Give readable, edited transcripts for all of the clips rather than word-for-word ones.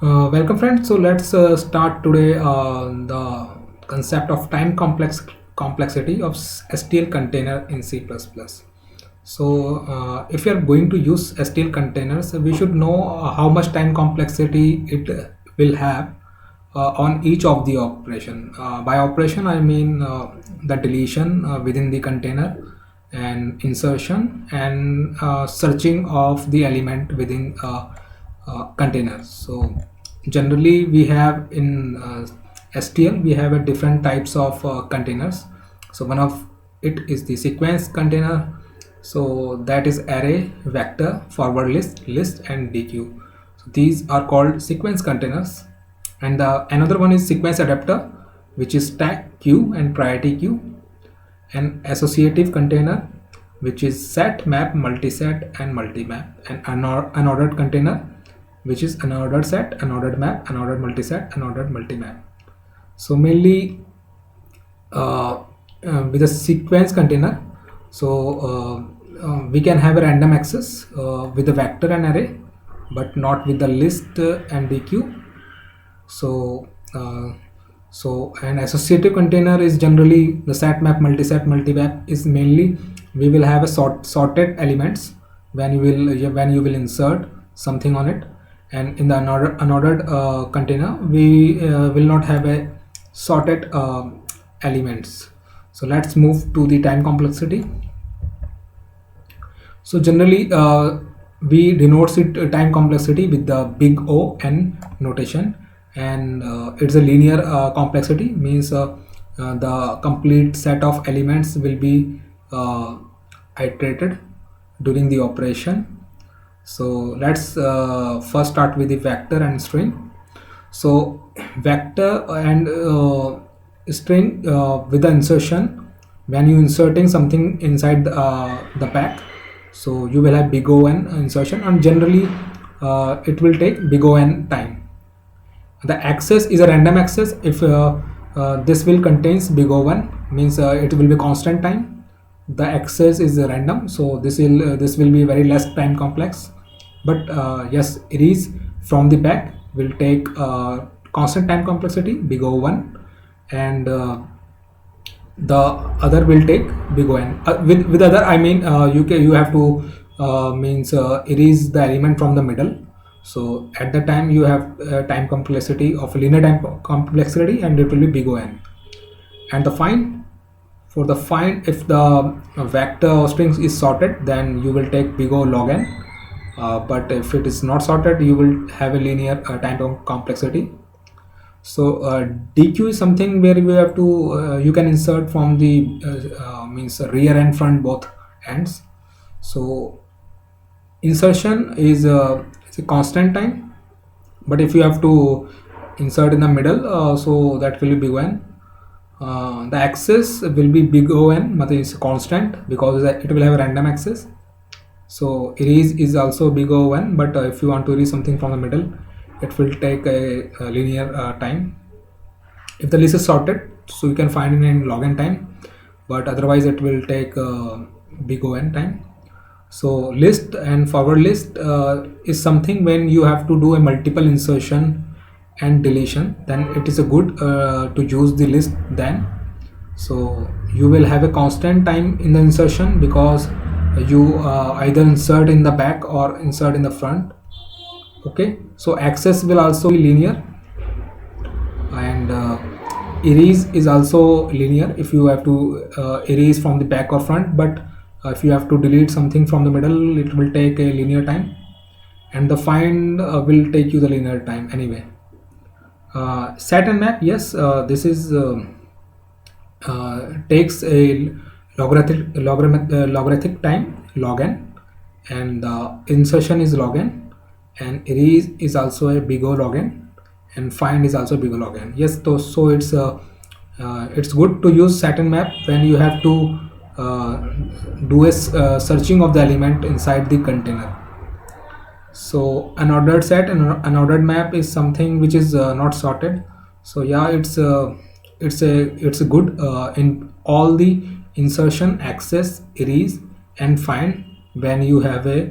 Welcome friends. So let's start today the concept of time complexity of STL container in C++. So if you are going to use STL containers, we should know how much time complexity it will have on each of the operation. By operation, I mean the deletion within the container and insertion and searching of the element within containers. So generally we have in STL we have a different types of containers. So one of it is the sequence container, so that is array, vector, forward list and dequeue. So these are called sequence containers. And another one is sequence adapter, which is stack queue and priority queue. An associative container, which is set, map, multiset and multimap. And unordered container, which is unordered set, unordered map, unordered multiset, unordered multimap. So mainly with a sequence container, so we can have a random access with a vector and array, but not with the list and the queue. So an associative container is generally the set, map, multiset, multimap is mainly we will have a sorted elements when you will insert something on it. And in the unordered container we will not have a sorted elements. So let's move to the time complexity. So generally we denotes it time complexity with the big O n notation, and it's a linear complexity, means the complete set of elements will be iterated during the operation. So let's first start with the vector and string. So vector and string with the insertion, when you inserting something inside the pack, so you will have big O n insertion, and generally it will take big O n time. The access is a random access. If this will contains big O1, means it will be constant time. The access is random, so this will be very less time complex. But yes, it is from the back will take constant time complexity big O1, and the other will take big O n. With other I mean you have to means erase the element from the middle. So at the time you have time complexity of linear time complexity, and it will be big O n. And the find, for the find, if the vector or strings is sorted, then you will take big O log n. But if it is not sorted, you will have a linear time complexity. So dequeue is something where you have to you can insert from the means rear and front both ends. So insertion is a constant time, but if you have to insert in the middle, so that will be big O n. The access will be big O n, but it's constant because it will have a random access. So erase is also big O n, but if you want to erase something from the middle, it will take a linear time. If the list is sorted, so you can find it in log n time, but otherwise it will take big O n time. So list and forward list is something when you have to do a multiple insertion and deletion, then it is a good to use the list then. So you will have a constant time in the insertion because you either insert in the back or insert in the front. Okay, so access will also be linear, and erase is also linear if you have to erase from the back or front. But if you have to delete something from the middle, it will take a linear time, and the find will take you the linear time anyway. Set and map, yes, this is takes a logarithmic time log n, and insertion is log n, and erase is also a big O log n, and find is also big O log n. Yes, so it's good to use set and map when you have to do a searching of the element inside the container. So unordered set and unordered map is something which is not sorted. So yeah, it's a good in all the insertion, access, erase and find when you have a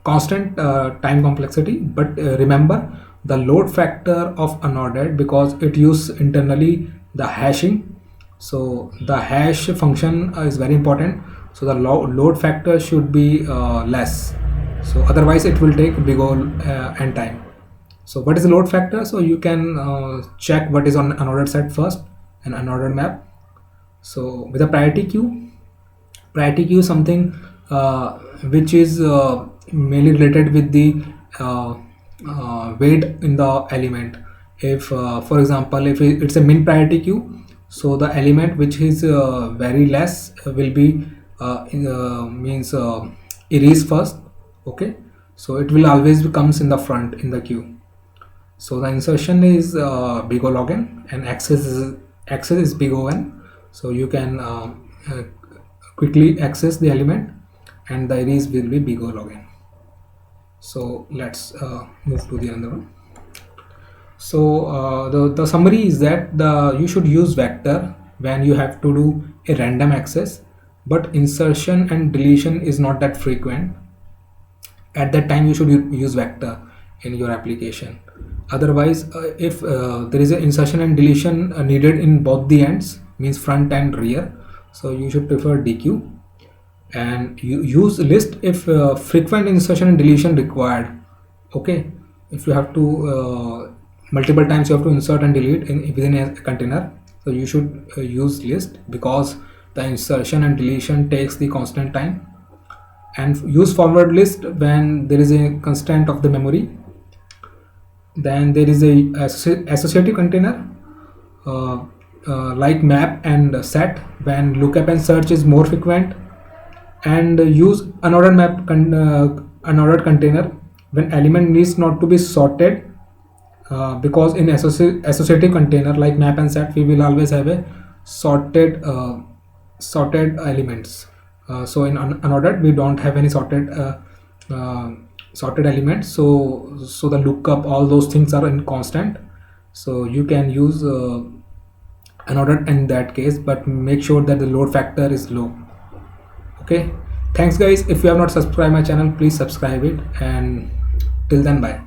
constant time complexity, but remember the load factor of unordered because it uses internally the hashing. So the hash function is very important, so the load factor should be less, so otherwise it will take big O n time. So what is the load factor? So you can check what is on unordered set first, an unordered map. So with a priority queue is something which is mainly related with the weight in the element. If for example, if it's a min priority queue, so the element which is very less will be means erased first. Okay, so it will always comes in the front in the queue. So the insertion is big O log n and access is big O n. So you can quickly access the element, and the erase will be big O log n. So let's move to the another one. So the summary is that you should use vector when you have to do a random access, but insertion and deletion is not that frequent. At that time you should use vector in your application. Otherwise if there is an insertion and deletion needed in both the ends, means front and rear, so you should prefer DQ, and you use list if frequent insertion and deletion required. Okay, if you have to multiple times you have to insert and delete within a container, so you should use list because the insertion and deletion takes the constant time. And use forward list when there is a constraint of the memory. Then there is a associative container like map and set when lookup and search is more frequent. And use unordered unordered container when element needs not to be sorted, because in associative container like map and set we will always have a sorted elements. So in unordered we don't have any sorted elements, so the lookup, all those things are in constant, so you can use unordered in that case, but make sure that the load factor is low. Okay, thanks guys. If you have not subscribed my channel, please subscribe it, and till then, bye.